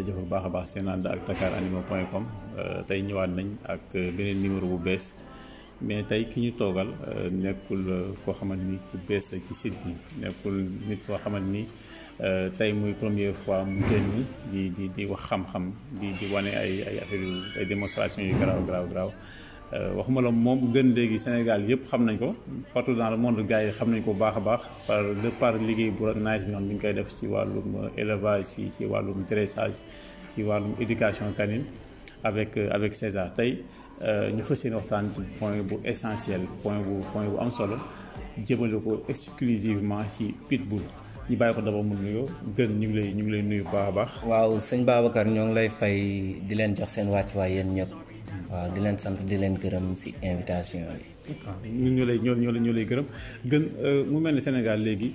jaajëfal bu baax a baax seen ànd ak Dakaranimal.com tey ñëwaat nañ ak beneen numéro bu bees mais tey ki ñu toogal nekkul koo xamante ni ku bees ci site bi nekkul nit koo xamante ni tey muy première fois mu génn di wax xam-xam di wane ay affaire ay démonstration yu garaaw waxuma la moom gën léegi Sénégal yëpp xam nañ ko partout dans le monde gars yi xam nañ ko bu baax a baax par liggéey bu nice bi noonu bi ñu koy def ci wàllum élevage ci wàllum dressage ci wàllum éducation canine avec César tey ñu fas yéene waxtaan ci point bu essentiel point bu am solo jëmale ko exclusivement ci pitbull ñu bàyyi ko d'abord mu nuyoo gën ñu ngi lay nuyu bu baax a baax. waaw sëñ Babacar ñoo ngi lay fay di leen jox seen wàccuwaay yéen ñëpp. waaw di leen sant di leen gërëm ci invitation bi. waaw ñoo lay gërëm gën mu mel ni Sénégal léegi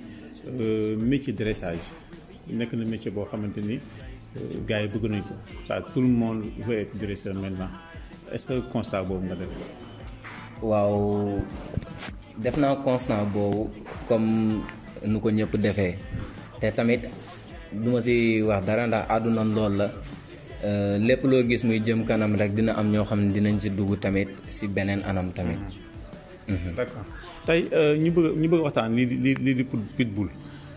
métier dressage nekk na métier boo xamante ni gars yi bëgg nañ ko ça tout le monde veut être dresseur maintenant est-ce que constat boobu nga def. waaw def naa constat boobu comme nu ko ñëpp defee te tamit du ma ci wax dara ndax àdduna lool la. lépp loo gis muy jëm kanam rek dina am ñoo xam ne dinañ ci dugg tamit ci beneen anam tamit. d'accord tey ñu bëgg waxtaan lii di pitbull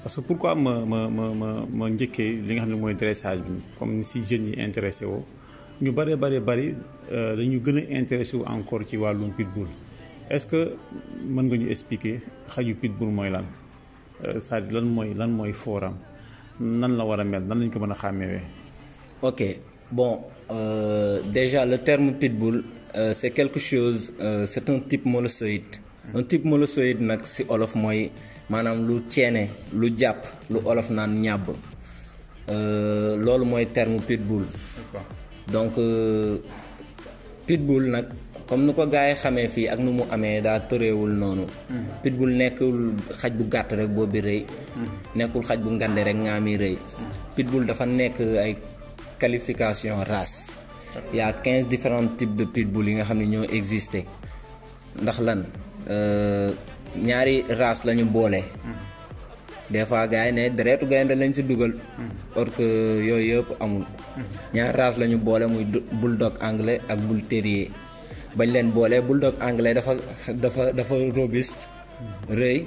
parce que pourquoi ma njëkkee li nga xam ne mooy dressage bi comme si jeunes yi intéressé woo ñu bari dañu gën a intéressé wu encore ci wàllum pitbull est-ce que mën nga ñu expliquer xaju pitbull mooy lan c'est-à-dire lan mooy fooram nan la war a mel nan lañ ko mën a xàmmewee. Ok, bon, déjà le terme pitbull, c'est quelque chose, c'est un type molossoïde. Un type molossoïde, c'est olof moy, manam lu tiene, lu jàpp, lu olof nan ñàbb. Loolu mooy terme pitbull. Donc, pitbull nag comme nu ko gars yi xamee fii ak nu mu amee daa tëreewul noonu. Pitbull nekkul xaj bu gàtt rek boobu rëy. Nekkul xaj bu ngande rek nga mi rëy. Pitbull dafa nekk ay qualification race. Il y a 15 différents types de pitbull yi nga xam ne ñoo existé ndax lan ñaari race la ñu boole. Des fois gars yi ne deretu gaynde lañ ci dugal. or que yooyu yëpp amul. ñaari race la ñu boole muy bulldog anglais ak bull terrier. bañ leen boole bulldog anglais dafa robuste. rëy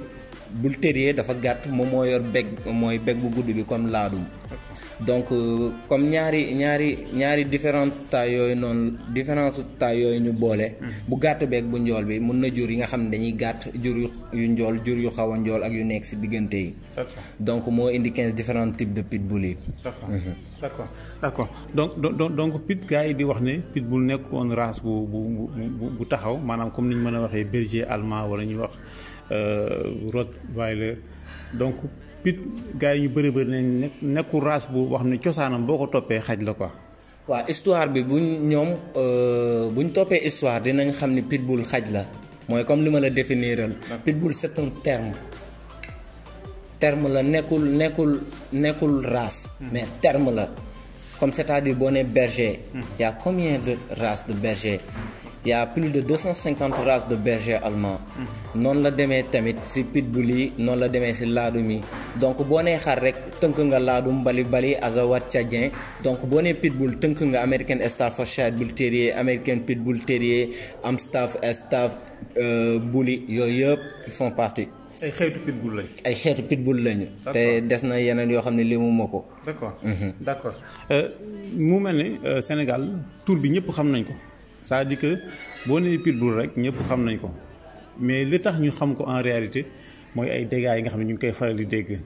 bull terrier dafa gàtt moom moo yor mooy beg bu gudd bi comme laadum. donc comme ñaari différentes tailles yooyu noonu différence tailles yooyu ñu boole. bu gàtt beeg bu njool bi mun na jur yi nga xam ne dañuy gàtt jur yu njool jur yu xaw a njool ak yu nekk ci diggante yi. donc moo indi 15 différents types de pitbull yi. d'accord donc pit gars yi di wax ne pitbull nekkoon race bu taxaw maanaam comme ni ñu mën a waxee berger allemand wala ñuy wax rottweiler donc. pit gars yi ñu bëri nañ nekkul race bu wax ne cosaanam boo ko toppee xaj la quoi. waaw histoire bi buñ toppee histoire dinañ xam ni pitbull xaj la mooy comme li ma la définiral. pitbull c'est un terme la nekkul race. mais terme la comme c'est-à-dire boo nee berger. y a combien de races de berger. Il y a plus de 250 races de berger allemand. noonu la demee tamit ci pitbull yi noonu la demee ci laadum yi donc boo nee xar rek tënk nga laadum bali azawat tchadien donc boo nee pitbull tënk nga American Staffordshire Bull Terrier American Pitbull Terrier Amstaff bully yooyu yëpp ils font partie. ay xeetu pitbull lañu. te des na yeneen yoo xam ne limu ma ko. d'accord mu mel ni Sénégal tur bi ñëpp xam nañ ko. c'est-à-dire que boo nee pitbull rek ñëpp xam nañ ko mais li tax ñu xam ko en réalité mooy ay dégâts yi nga xam ne ñu ngi koy faral di dégg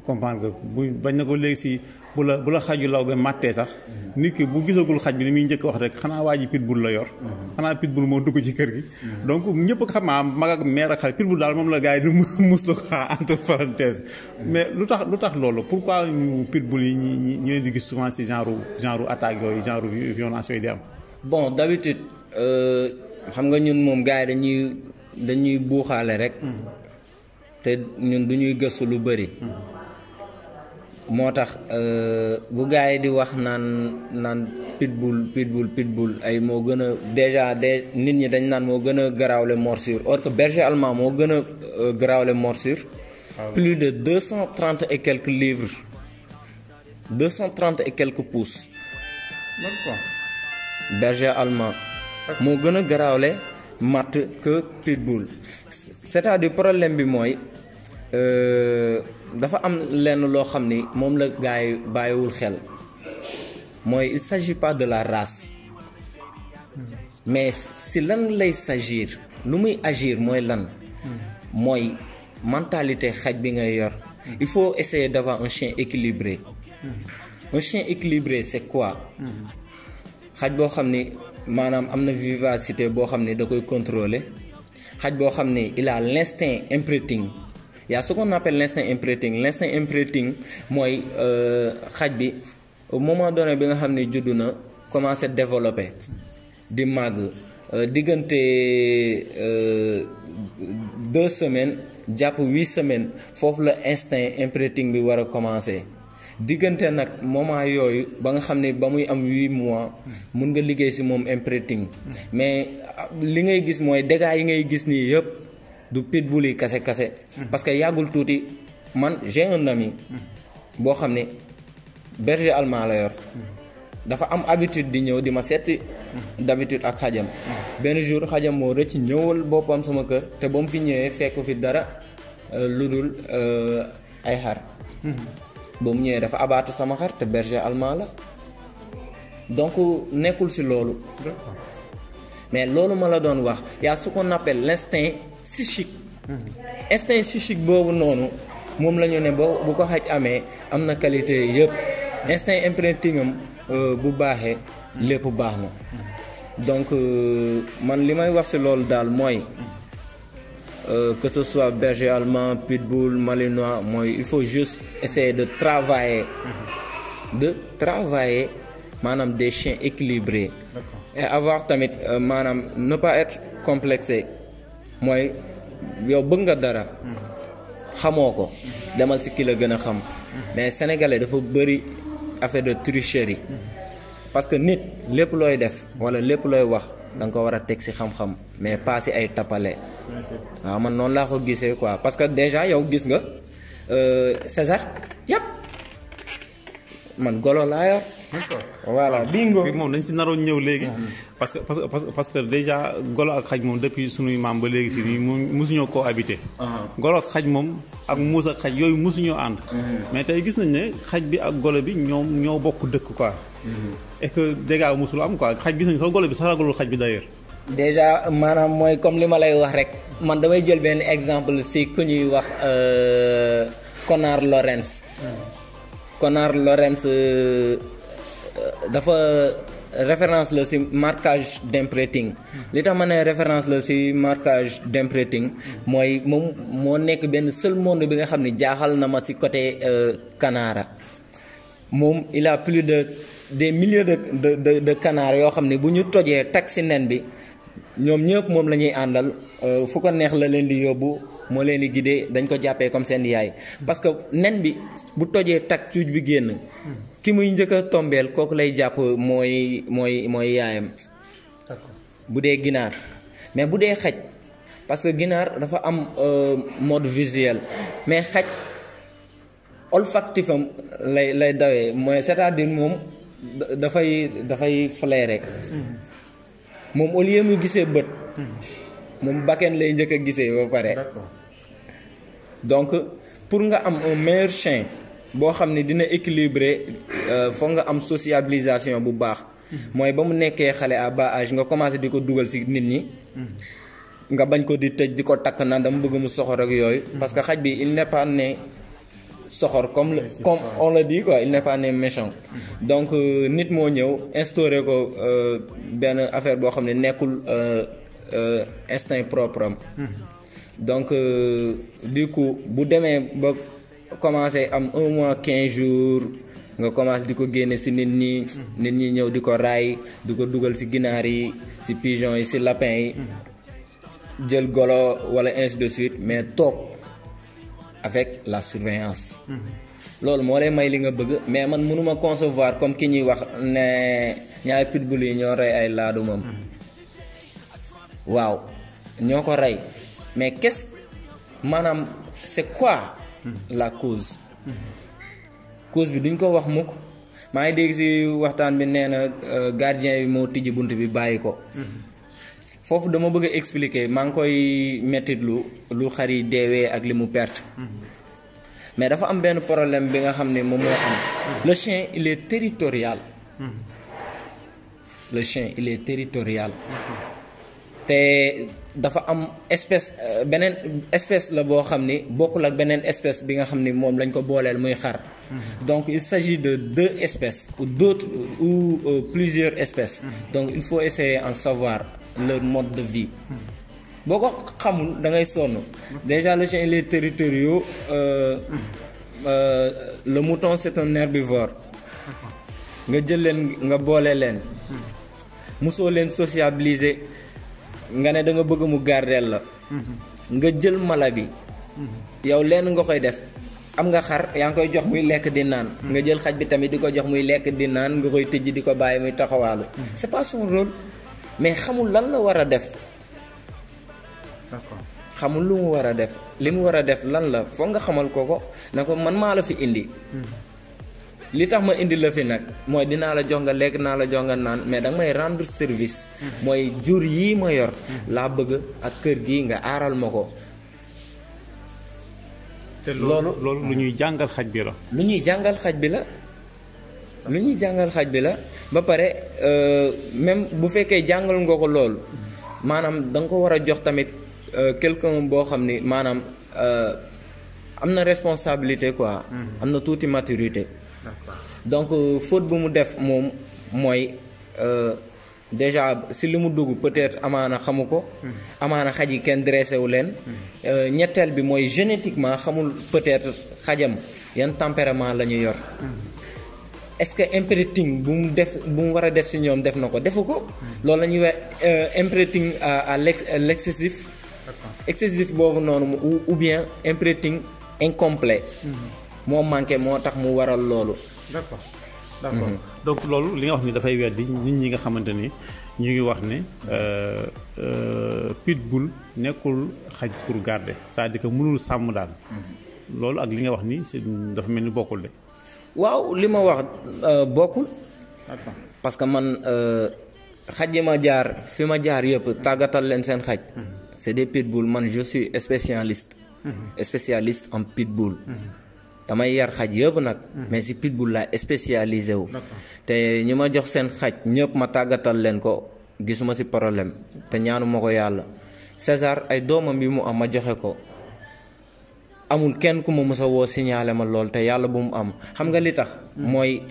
comprendre que bu bañ na ko léegi si bu la xaju law ba màttee sax nit ki bu gisagul xaj bi ni muy njëkk wax rek xanaa waa ji pitbull la yor. xanaa pitbull moo dugg ci kër gi. donc ñëpp xam naa mag ak mère ak xale pitbull daal moom la gars yi di mus la ko entre parenthèses. mais lu tax loolu pourquoi ñu pitbull yi ñi leen di gis souvent si genre attaque yooyu genre violence yooyu di am. bon d'habitude xam nga ñun moom gars yi dañuy buuxaale rek. te ñun du ñuy gëstu lu bëri. moo tax bu gars yi di wax naan pitbull ay moo gën a déjà nit ñi dañ naan moo gën a garaawle morsure or que berger allemand moo gën a garaawle morsure. plus de 230 et quelques livres 230 et quelques pouces. d'accord. Berger allemand moo gën a garaawle matt que pitbull. C'est-à-dire problème bi mooy dafa am lenn loo xam ni moom la gars yi bàyyiwul xel mooy il s'agit pas de la race mais si lan lay s'agir lu muy agir mooy lan mooy mentalité xaj bi ngay yor. Il faut essayer d'avoir un chien équilibré. Un chien équilibré c'est quoi? xaj boo xam ni maanaam am na vivacité boo xam ni da koy contrôler. xaj boo xam ni il a l'instinct imprinting. Il y a ce qu'on appelle l'instinct imprinting. L'instinct imprinting mooy xaj bi au moment donné bi nga xam ni juddu na commencé développer di màgg diggante 2 semaines jàpp 8 semaines foofu la instinct imprinting bi war a commencer. diggante nag moment yooyu ba nga xam ne ba muy am 8 mois mun nga liggéey ci moom imprinting mais li ngay gis mooy dégâts yi ngay gis nii yëpp du pitbull yi kase parce que yàggul tuuti man j'ai un ami boo xam ne berger allemand la yor dafa am habitude di ñëw di ma seeti d'habitude ak xajam benn jour xajam moo rëcc ñëwal boppam sama kër te ba mu fi ñëwee fekk fi dara lu dul ay xar ba mu ñëwee dafa abaatu sama xar te berger allemand la donc nekkul ci loolu mais loolu ma la doon wax y a ce qu'on appelle l'instinct psychique instinct psychique boobu noonu moom la ñu ne bu ko xaj amee am na qualité yëpp instinct imprinting am bu baaxee lépp baax na donc man li may wax ci loolu daal mooy que ce soit berger allemand pitbull malinois mooy il faut juste essayer de travailler maanaam des chiens équilibrés. D'accord. Et avoir tamit maanaam ne pas être complexé mooy yow bëgg nga dara xamoo ko demal ci ki la gën a xam mais sénégalais dafa bëri affaire de tricherie parce que nit lépp looy def walla lépp looy wax da nga ko war a teg ci xam-xam mais pas ci ay tappale waaw man noonu laa ko gisee quoi parce que déjà yow gis nga César yëpp man golo laa yor. voilà bingo bi moom dañ ci naroon ñëw léegi. parce que déjà golo ak xaj moom depuis sunuy maam ba léegi si nii mosuñoo cohabiter. golo ak xaj moom ak muus ak xaj yooyu mosuñoo ànd. mais tey gis nañ ne xaj bi ak golo bi ñoo bokk dëkk quoi. et que dégâts mosul am quoi xaj gis nañ sax golo bi sax ragalul xaj bi d'ailleurs. déjà maanaam mooy comme li ma lay wax rek man damay jël benn exemple ci ku ñuy wax Connor Lawrence. Connor Lawrence dafa référence la ci marquage d'imprinting li tax ma ne référence la ci marquage d'imprinting mooy moom moo nekk benn seul monde bi nga xam ne jaaxal na ma ci côté canard moom il a plus de des milliers de canards yoo xam ne bu ñu tojee tag ci nen bi ñoom ñëpp moom la ñuy àndal fu ko neex la leen di yóbbu moo leen di guider dañ ko jàppee comme seen yaay parce que nen bi bu tojee tag cuuj bi génn ki muy njëkk a tombeel kooku lay jàpp mooy yaayam bu dee ginaar mais bu dee xaj parce que ginaar dafa am mode visuel mais xaj olfactif am lay dawee mooy c'est-à-dire moom dafay flairer moom au lieu mu gisee bët moom bakken lay njëkk a gisee ba pare donc pour nga am un meilleur chien boo xam ne dina équilibré foog nga am sociabilisation bu baax mooy ba mu nekkee xale à bas âge nga commencé di ko dugal ci nit ñi nga bañ ko di tëj di ko takk naan dama bëgg mu soxor ak yooyu parce que xaj bi il n'est pas né soxor comme on le dit quoi il n'est pas né méchant donc nit moo ñëw instauré ko benn affaire boo xam ne nekkul instinct propre am donc du coup bu demee ba commencé am 1 mois 15 jours nga commencé di ko génne ci nit ñi ñëw di ko raay di ko dugal ci ginaar yi ci pigeon yi ci lapin yi jël golo walla ainsi de suite mais toog avec la surveillance loolu moo lay may li nga bëgg mais man mënuma concevoir comme ki ñuy wax ne ñaari pitbull yi ñoo rey ay laadumam waaw ñoo ko rey mais maanaam c'est quoi la cause bi duñ ko wax mukk maa ngi dégg si waxtaan bi nee na gardien bi moo tijji bunt bi bàyyi ko. foofu dama bëgg a expliquer maa ngi koy mettit lu xar yi deewee ak li mu perte. mais dafa am benn problème bi nga xam ne moom moo am. le chien il est territorial. le chien il est territorial. te dafa am espèce beneen espèce la boo xam ni bokkul ak beneen espèce bi nga xam ni moom lañ ko booleel muy xar. donc il s'agit de deux espèces ou d'autres ou plusieurs espèces. donc il faut essayer en savoir leur mode de vie. boo ko xamul da ngay sonn. déjà le chien il est territorial. Le mouton c'est un herbivore. nga jël leen nga boole leen. musoo leen sociabiliser. nga ne da nga bëgg mu gardeel la. nga jël mala bi. yow lenn nga koy def am nga xar yaa ngi koy jox muy lekk di naan. nga jël xaj bi tamit di ko jox muy lekk di naan nga koy tëjji di ko bàyyi muy taxawaalu. c'est pas son rôle mais xamul lan la war a def. d'accord xamul lu mu war a def li mu war a def lan la foog nga xamal ko na ko man maa la fi indi. li tax ma indi la fi nag mooy dinaa la jox nga lekk naa la jox nga naan mais danga may rendre service. mooy jur yii ma yor. laa bëgg ak kër gi nga aaral ma ko. te loolu lu ñuy jàngal xaj bi la. lu ñuy jàngal xaj bi la. lu ñuy jàngal xaj bi la ba pare même bu fekkee jàngal nga ko loolu maanaam da nga ko war a jox tamit quelqu'un boo xam ni maanaam am na responsabilité quoi. am na tuuti maturité. donc faute bu mu def moom mooy déjà si li mu dugg peut-être amaana xamu ko. amaana xaj yi kenn dressé wu leen. ñetteel bi mooy génétiquement xamul peut-être xajam yan tempérament la ñu yor. est-ce que imprinting bu mu war a def si ñoom def na ko defu ko. loolu la ñuy wax imprinting à l'excessif. excessif boobu noonu ou bien imprinting incomplet. moo manqué moo tax mu waral loolu. d'accord donc loolu li nga wax ni dafay weddi nit ñi nga xamante ni ñu ngi wax ne pitbull nekkul xaj pour garder c'est-à-dire que mënul sàmm daal. loolu ak li nga wax ni dafa mel ni bokkul de. waaw li ma wax bokkul. d'accord parce que man xaj yi ma jaar fi ma jaar yëpp tàggatal leen seen xaj. c'est des pitbull man je suis spécialiste en pitbull. damay yar xaj yëpp nag. mais si pitbull laa spécialisé wu. te ñi ma jox seen xaj ñëpp ma tàggatal leen ko gisuma si problème te ñaanu ma ko yàlla. César ay doomam bi mu am ma joxe ko amul kenn ku ma mës a woo signalé ma lool te yàlla bu mu am xam nga li tax. mooy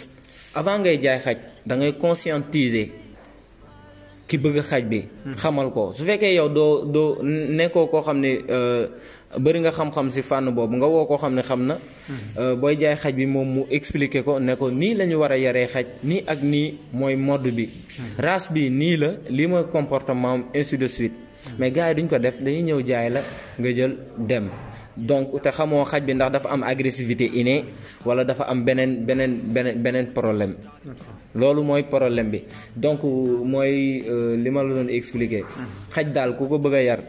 avant ngay jaay xaj da ngay conscientiser ki bëgg xaj bi. xamal ko su fekkee yow doo nekkoo koo xam ne. bëri nga xam-xam si fànn boobu nga woo koo xam ne xam na. booy jaay xaj bi moom mu expliquer ko ne ko nii la ñu war a yaree xaj nii ak nii mooy mode bi. race bi nii la lii mooy comportement am ainsi de suite. mais gars yi duñ ko def dañuy ñëw jaay la nga jël dem. donc te xamoo xaj bi ndax dafa am agressivité innée wala dafa am beneen problème. loolu mooy problème bi donc mooy li ma la doon expliquer. xaj daal ku ko bëgg a yar.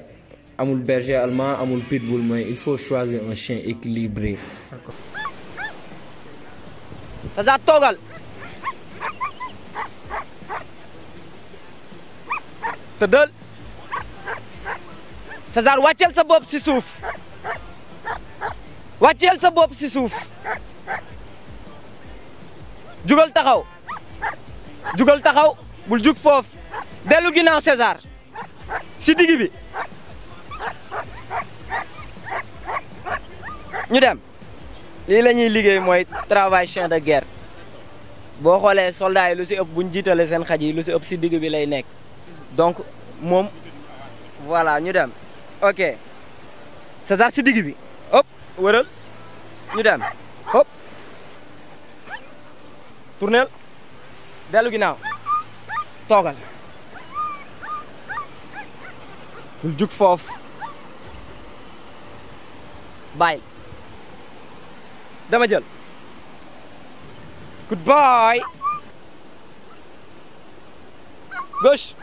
amul berger allemand amul pitbull mais il faut choisir un chien équilibré. César toogal. tëddal. César wàcceel sa bopp ci suuf. wàcceel sa bopp ci suuf. jugal taxaw. jugal taxaw bul jug foofu. dellu ginnaaw César. ci digg bi. ñu dem lii la ñuy liggéey mooy travail chien de guerre boo xoolee soldats yi lu ci ëpp bu ñu jiitalee seen xaj yi lu ci ëpp ci digg bi lay nekk donc moom voilà ñu dem ok César ci digg bi hop wëral ñu dem hop tournel dellu ginnaaw toogal bul jug foofu bàyyi dama jël goodbye gauche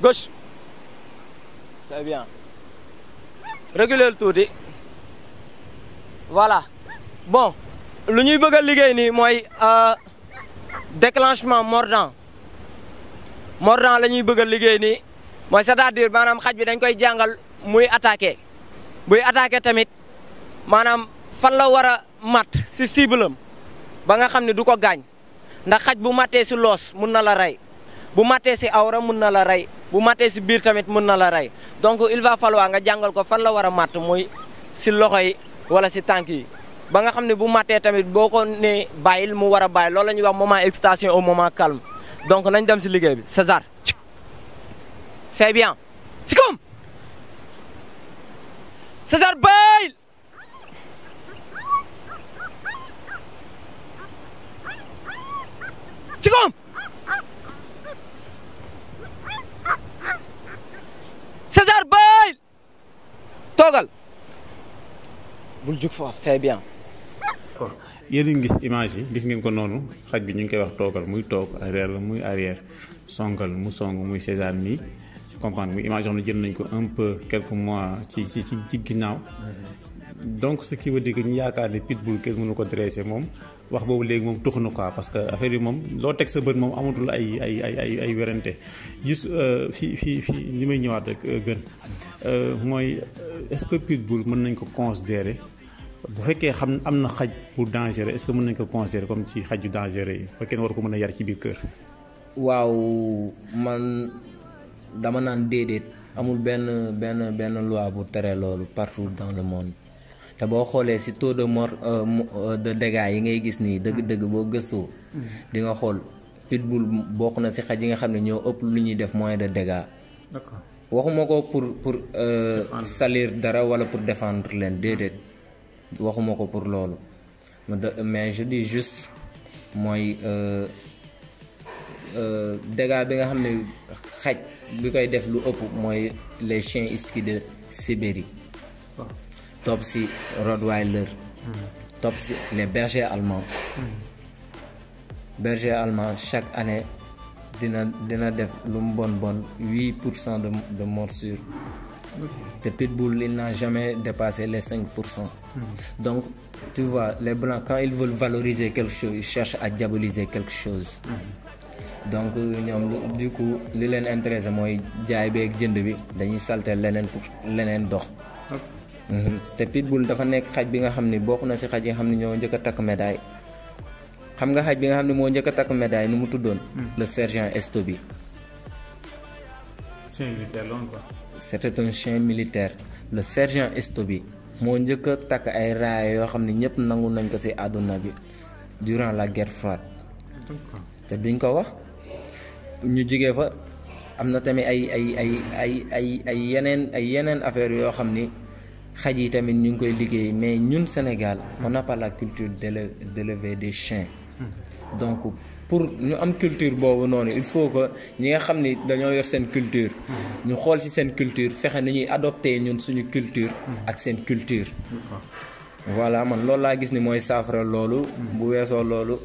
gauche c'est bien reculer tuuti voilà bon lu ñuy bëgg a liggéey nii mooy déclenchement mordant la ñuy bëgg a liggéey nii mooy c'est-à-dire maanaam xaj bi dañ koy jàngal muy attaqué buy attaqué tamit maanaam fan la war a mat si cible am ba nga xam ne du ko gaañ ndax xaj bu mattee si loos mun na la rey bu mattee si awra mun na la rey bu mattee si biir tamit mun na la rey donc il va falloir nga jàngal ko fan la war a matt muy si loxo yi wala si tànk yi ba nga xam ne bu mattee tamit boo ko nee bàyyil mu war a bàyyi loolu la ñuy wax moment excitation au moment calme donc nañ dem si liggéey bi César c'est bien si kom César bàyyil si kom César bàyyil toogal bul jug foofu c'est bien. d'accord yéen a ngi gis image yi gis ngeen ko noonu xaj bi ñu ngi koy wax toogal muy toog arrière la muy arrière songal mu song muy César nii comprendre muy image yoo xam ne jël nañ ko un peu quelques mois ci ginnaaw donc ce qui veut dire que ñu yaakaar ne pitbull kenn mënu ko dressé moom wax boobu léegi moom tuxu na quoi parce que affaire yi moom loo teg sa bët moom amatul ay werante juste fii li may ñëwaat rek gën mooy est-ce que pitbull mën nañ ko considérer bu fekkee xam am na xaj bu dangereux est-ce que mën nañ ko considérer comme ci xaj yu dangereux yi ba kenn war ko mën a yar ci biir kër. waaw man dama naan déedéet amul benn loi bu tere loolu partout dans le monde te boo xoolee ci taux de mort de dégâts yi ngay gis nii dëgg-dëgg boo gëstoo di nga xool pitbull bokk na ci xaj yi nga xam ne ñoo ëpp lu ñuy def moins de dégâts. D'accord. waxuma ko pour salir dara wala pour défendre leen déedéet waxuma ko pour loolu mais je dis juste mooy dégâts bi nga xam ne xaj bi koy def lu ëpp mooy les chiens husky de Sibérie topp si Rottweiler topp si les bergers allemands berger allemand chaque année dina def lu mu bon 8% de morsure te pitbull il n'a jamais dépassé les 5%. Donc tu vois les blancs quand ils veulent valoriser quelque chose ils cherchent à diaboliser quelque chose. Donc ñoom du coup li leen intéressé mooy jaay bi ak jënd bi dañuy salter leneen pour leneen dox. te pitbull dafa nekk xaj bi nga xam ni bokk na ci xaj yi nga xam ne ñoo njëkk a takk médaille. xam nga xaj bi nga xam ne moo njëkk a takk médaille nu mu tuddoon. Le sergent Estobi. chien militaire loolu quoi. C'était un chien militaire le sergent Estobi moo njëkk a takk ay raaya yoo xam ne ñëpp nangu nañ ko ci àdduna bi durant la guerre froide. te duñ ko wax ñu jigee fa am na tamit ay yeneen affaires yoo xam ni xaj yi tamit ñu ngi koy liggéey mais ñun Sénégal on n'a pas la culture d'élever des chiens. Donc pour ñu am culture boobu noonu il faut que ñi nga xam ni dañoo yor seen culture ñu xool ci seen culture fexe ni ñuy adopter ñun suñu culture ak seen culture. Voilà man loolu laa gis ni mooy saafara loolu. Bu weesoo loolu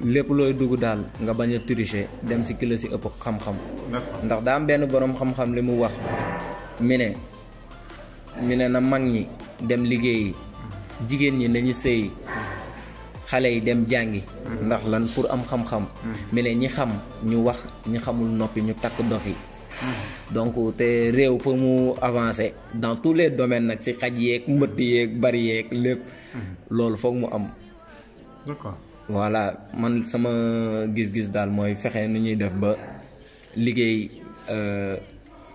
lépp looy dugg daal nga bañ a tricher dem ci kilo ci ëpp xam-xam. Ndax daa am benn boroom xam-xam li mu wax mi ne na mag ñi dem liggéeyi jigéen ñi nañu sëy xale yi dem jàngi. ndax lan pour am xam-xam. mi ne ñi xam ñu wax ñi xamul noppi ñu takk dof yi. Donc te réew pour mu avancer dans tous les domaines nag ci xaj yeeg mbëtt yeeg bari yeeg lépp. loolu foog mu am. D'accord. Voilà man sama gis-gis daal mooy fexe nu ñuy def ba liggéey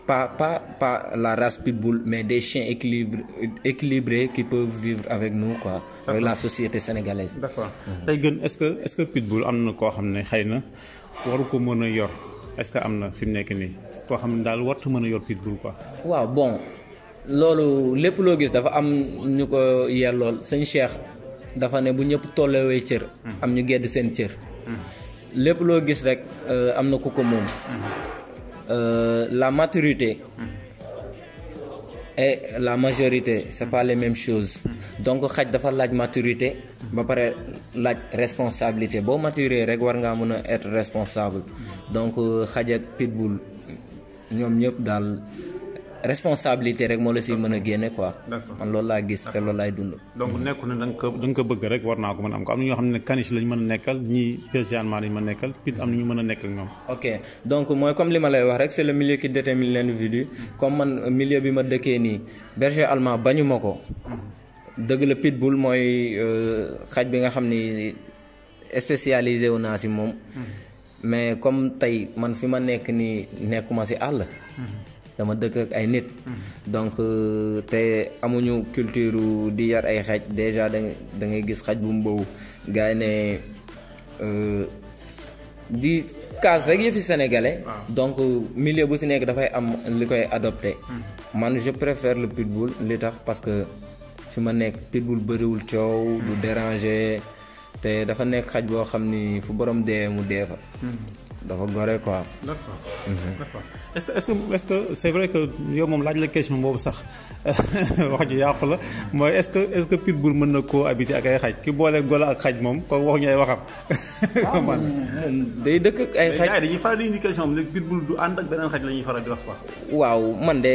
pas la race pitbull mais des chiens équilibrés qui peuvent vivre avec nous quoi. Avec la société sénégalaise. D'accord. tey gën est-ce que pitbull am na koo xam ne xëy na waru ko mën a yor est-ce que am na fi mu nekk nii koo xam ne daal wartu mën a yor pitbull quoi. waaw bon loolu lépp loo gis dafa am ñu ko yellool sëñ Cheikh dafa ne bu ñëpp tollewee cër. am ñu gedd seen cër. lépp loo gis rek am na ku ko moom. La maturité et la majorité c'est pas les mêmes choses. Donc xaj dafa laaj maturité ba pare laaj responsabilité boo maturé rek war ngaa mën a être responsable. Donc xaj ak pitbull ñoom ñëpp daal responsabilité rek moo la si mën a génne quoi. D'accord. man loolu laa gis te loolu laay dund. donc nekku ne da nga ko bëgg rek war naa ko mën a am ko am na ñoo xam ne caniche lañ mën a nekkal ñii berger allemand lañ mën a nekkal pit am na ñu mën a nekk ak ñoom. ok donc mooy comme li ma lay wax rek c'est le milieu qui détermine l'individu comme man milieu bi ma dëkkee nii berger allemand bañu ma ko. dëgg la pitbull mooy xaj bi nga xam ni spécialisé wu naa si moom. mais comme tey man fi ma nekk nii nekkuma si àll. dama dëkk ak ay nit. donc te amuñu culture di yar ay xaj déjà da ngay gis xaj bu mu boobu gars yi ne di kaas rek yëfi sénégalais. donc milieu bu si nekk dafay am li koy adopté. man je préfère le pitbull li tax parce que fi ma nekk pitbull bëriwul coow du déranger te dafa nekk xaj boo xam ni fu borom dee mu dee fa. dafa gore quoi. d'accord d'accord est-ce que c'est vrai que yow moom laaj la question boobu sax wax ju yàqu la mooy est-ce que pitbull mën na cohabiter ak ay xaj ki boole golo ak xaj moom kooku waxuñu ay waxam. moom day dëkk ak ay xaj. mais dañuy faral di indi question bi léegi pitbull du ànd ak beneen xaj la ñuy faral di wax quoi. waaw man de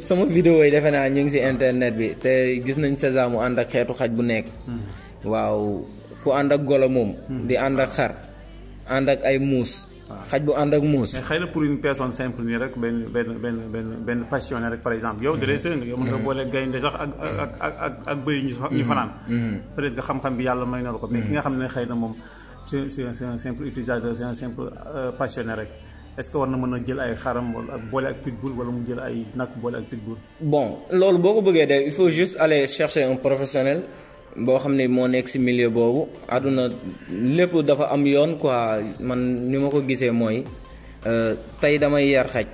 sama vidéo yi defe naa ñu ngi ci internet bi te gis nañ César mu ànd ak xeetu xaj bu nekk. waaw ku ànd ak golo moom. di ànd ak xar. ànd ak ay muus. xaj bu ànd ak muus. mais xëy na pour une personne simple nii rek benn passionné rek par exemple yow de sëy nga yow mën nga boole gaynde sax ak bëy ñu fanaan. peut-être que xam-xam bi yàlla may na la ko. mais ki nga xam ne xëy na moom c'est un simple utilisateur c'est un simple passionné rek est-ce que war na mën a jël ay xaram wala boole ak pitbull wala mu jël ay nag boole ak pitbull. bon loolu boo ko bëggee def il faut juste aller chercher un professionnel. boo xam ne moo nekk ci milieu boobu àdduna lépp dafa am yoon quoi man ni ma ko gisee mooy tey damay yar xaj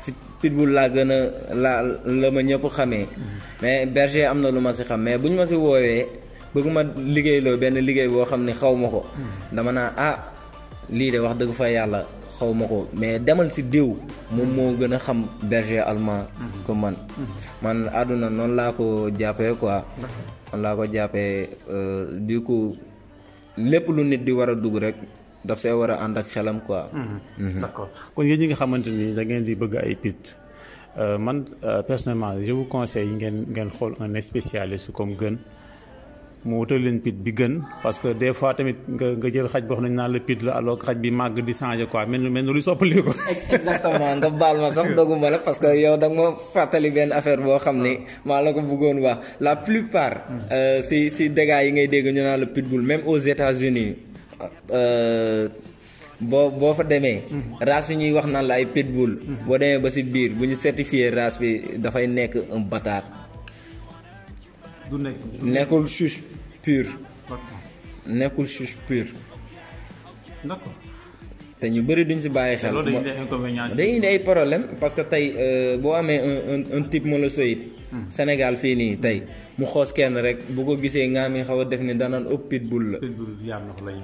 ci pitbull laa gën a la ma ñëpp xamee mais berger am na lu ma ci xam mais bu ñu ma ci woowee bëgg ma liggéeyloo benn liggéey boo xam ne xaw ma ko dama naa lii de wax dëgg fa yàlla xaw ma ko mais demal ci diw moom moo gën a xam berger allemand que man àdduna noonu laa ko jàppee quoi man laa ko jàppee du coup lépp lu nit di war a dugg rek daf see war a ànd ak xelam quoi. d'accord kon yéen ñi nga xamante ni da ngeen di bëgg ay pit man personnellement je vous conseille ngeen xool un spécialiste comme Gën mu wutal leen pit bi gën parce que des fois tamit nga jël xaj boo xam ne naan la pit la alors xaj bi màgg di changer quoi mel ni luy soppali ko. exactement nga baal ma sax doguma la parce que yow da nga ma fàttali benn affaire boo xam ni maa la ko bëggoon wax la plupart si dégâts yi ngay dégg ñu naan la pitbull même aux États-Unis boo fa demee. race yi ñuy wax naan la ay pitbull. boo demee ba si biir bu ñu certifié race bi dafay nekk un bâtard. du nekkul chuche pur. nekkul chuche pur. d'accord. te ñu bëri duñ si bàyyi xel. loolu dañuy indi ay problème parce que tey boo amee un type molossoïde. Sénégal fii nii tey mu xoos kenn rek bu ko gisee nga mi xaw a def ni danaan ëpp pitbull la.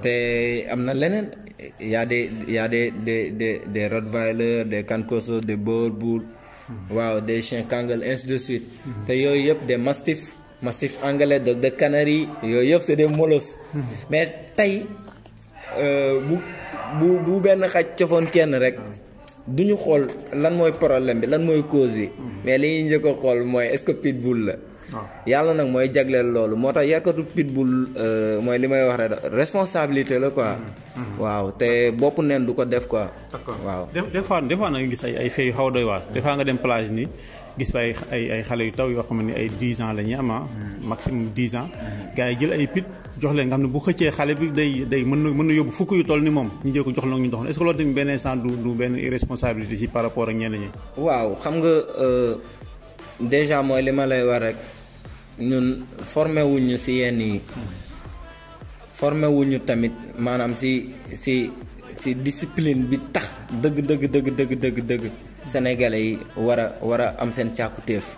te am na leneen y a des rottweiler des cancoso des boerboel. waaw des chiens kangal ainsi de suite. te yooyu yëpp des mastiff anglais de Canaries yooyu yëpp c'est des molosses. mais tey bu benn xaj cofoon kenn rek du ñu xool lan mooy problème bi lan mooy cause yi. mais li ñuy njëkk a xool mooy est-ce que pitbull la. yàlla nag mooy jagleel loolu moo tax yarkatu pitbull mooy li may wax rek responsabilité la quoi. waaw te bopp neen du ko def quoi. d'accord waaw des fois na nga gis ay faits yu xaw a doy waar. des fois nga dem plage nii gis fa ay xale yu taw yoo xam ne ay 10 ans la ñuy am maximum 10 ans. gars yi jël ay pit jox leen nga xam ne bu xëccee xale bi day mën na yóbbu fukk yu toll ni moom ñu jël ko jox la ñu dox est-ce que loolu tamit benn instant du benn irresponsabilité si par rapport ak ñenn ñi. waaw xam nga déjà mooy li ma lay wax rek ñun formé wuñu si yenn yi formé wuñu tamit maanaam si discipline bi tax dëgg sénégalais yi war a am seen càkkutéef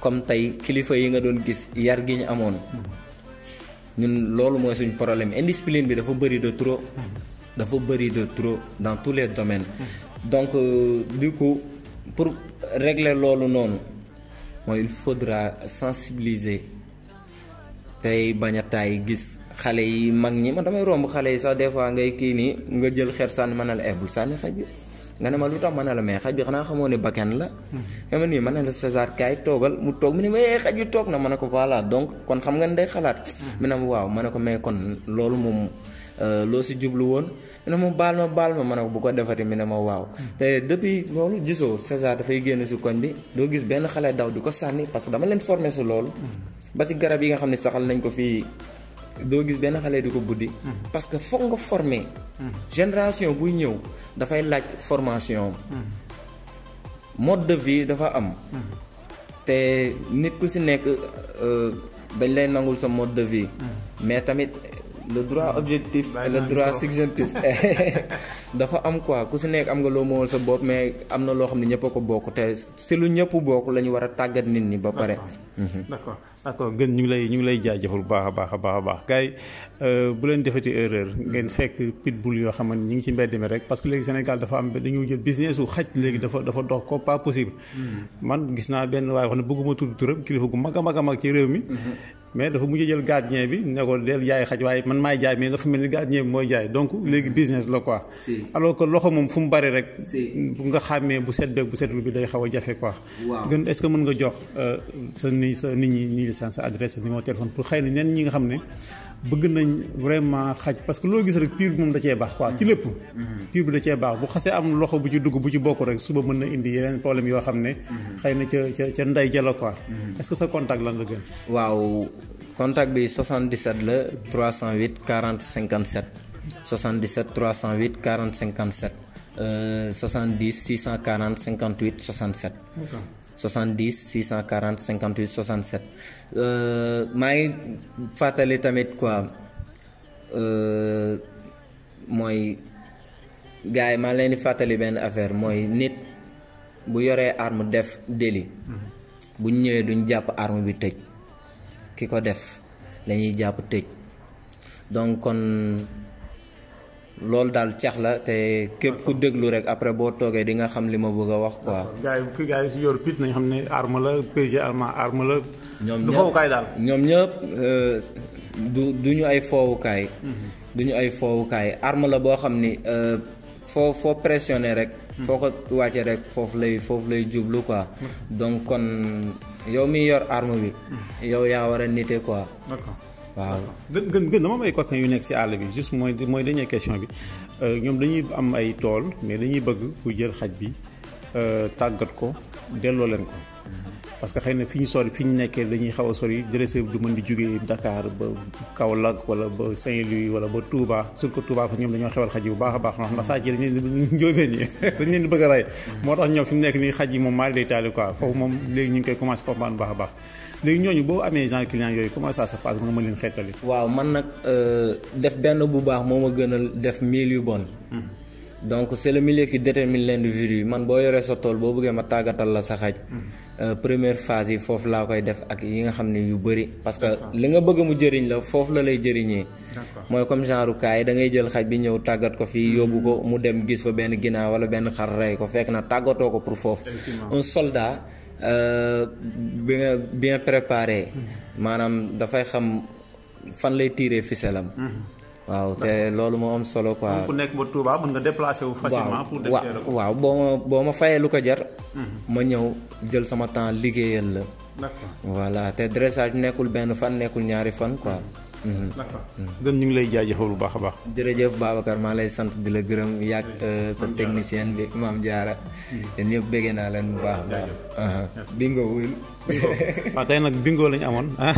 comme tey kilifa yi nga doon gis yar gi ñu amoon ñun loolu mooy suñu problème indiscipline bi dafa bëri de trop dans tous les domaines donc du coup pour régler loolu noonu mooy il faudra sensibiliser tey bañ a taay gis xale yi mag ñi man damay romb xale yi sax des fois ngay kii nii nga jël xeer sànni ma ne la bul sànni xaj bi nga ne ma lu tax ma ne la mais xaj bi xanaa xamoo ne bakkan la xam nga nii ma ne la César kaay toogal mu toog mu ne ma xaj bi toog na ma ne ko voilà donc kon xam nga ne day xalaat mu ne ma waaw ma ne ko mais kon loolu moom loo si jublu woon mu ne ma baal ma ma ne ko bu ko defati mu ne ma waaw te depuis loolu gisoo César dafay génn si koñ bi doo gis benn xale daw di ko sànni parce que dama leen formé si loolu ba si garab yi nga xam ne saxal nañ ko fii doo gis benn xale di ko buddi parce que foog nga formé génération buy ñëw dafay laaj formation mode de vie dafa am te nit ku si nekk dañ lay nangul sa mode de vie mais tamit le droit objectif et le droit subjectif dafa am quoi ku si nekk am nga loo moomal sa bopp mais am na loo xam ne ñëpp a ko bokk te si lu ñëpp bokk la ñu war a tàggat nit ñi ba pare. d'accord gën ñu ngi lay jaajëfal bu baax a baax gars yi bu leen defati erreur ngeen fekk pitbull yoo xam ne ñi ngi ci mbedd mi rek parce que léegi Sénégal dafa am dañu jël business u xaj léegi dafa dox ko pas possible. man gis naa benn waaye wax ne bëgguma tudd turam kilifa gu mag a mag ci réew mi. mais dafa mujj jël gardien bi ne ko del jaay xaj waaye man maay jaay mais dafa mel ni gardien bi mooy jaay donc léegi business la quoi. alors que loxo moom fu mu bari rek. bu nga xàmmee bu set beeg bu setul bi day xaw a jafe quoi. gën est-ce que mën nga jox sa nit ñi sa adresse sa numéro téléphone pour xëy na ñenn ñi nga xam ne bëgg nañ vraiment xaj parce que loo gis rek piir bi moom da cee baax quoi ci lépp. piir bi da cee baax bu xasee am loxo bu ci dugg bu ci bokk rek suba mën na indi yeneen problème yoo xam ne. xëy na ca ndey jala quoi. est-ce que sa contact lan la gën. waaw contact bi 77 la 308 40 57 77 308 40 57 70 640 58 67. 70 640 58 67 maa ngi fàttali tamit quoi mooy gars yi maa leen di fàttali benn affaire mooy nit bu yoree arme def délit bu ñu ñëwee duñ jàpp arme bi tëj ki ko def lañuy jàpp tëj donc kon loolu daal cax la te képp ku déglu rek après boo toogee di nga xam li ma bëgg a wax quoi. gars yi si yor pit nañ xam ne arme la PG arme la. ñoom du foowukaay daal. ñoom ñëpp du ñu ay foowukaay. du ñu ay foowukaay arme la boo xam ni foo pressionné rek. foo ko wàcce rek foofu lay jublu quoi. donc kon yow mi yor arme bi. yow yaa war a nite quoi. waaw gën dama am ay copains yu nekk ci àll bi juste mooy dernière question bi ñoom dañuy am ay tool mais dañuy bëgg ku jël xaj bi tàggat ko delloo leen ko parce que xëy na fi ñu nekkee dañuy xaw a sori dresseur du mën di jógee Dakar ba Kaolack wala ba Saint-Louis wala ba Touba surtout Touba fa ñoom dañoo xewal xaj yi bu baax a baax ndax saa ji dañ leen di bëgg a rey moo tax ñoom fi mu nekk nii xaj yi moom maari day taali quoi foofu moom léegi ñu ngi koy commencé comprendre baax a baax léegi ñooñu boo amee genre client yooyu comment ça se passe ba nga mën leen xeetali. waaw man nag def benn bu baax moo ma gënal def 1000 yu bon. donc c'est le milieu qui détermine l'individu man boo yoree sa tool boo bëggee ma tàggatal la sa xaj. première phase yi foofu laa koy def ak yi nga xam ne yu bëri. parce que li nga bëgg mu jëriñ la foofu la lay jëriñee. mooy comme genre kaay da ngay jël xaj bi ñëw tàggat ko fii yóbbu ko mu dem gis fa benn ginnaaw wala benn xar rey ko fekk na tàggatoo ko pour foofu. un soldat. bien préparé maanaam dafay xam fan lay tirer ficelle am. waaw te loolu moo am solo quoi. ku nekk ba Touba mën nga déplacer wu facilement. pour dem waaw boo ma fayee lu ko jar. ma ñëw jël sama temps liggéeyal la. d'accord voilà te dressage nekkul benn fan nekkul ñaari fan quoi. d'accord gën ñu ngi lay jaajëfal bu baax a baax. jërëjëf Babacar maa lay sant di la gërëm yàgg sa technicien bi Maam Diarra. yéen ñëpp bëggee naa leen bu baax a baax. bingo wul. waaw tey nag bingo lañu amoon ah.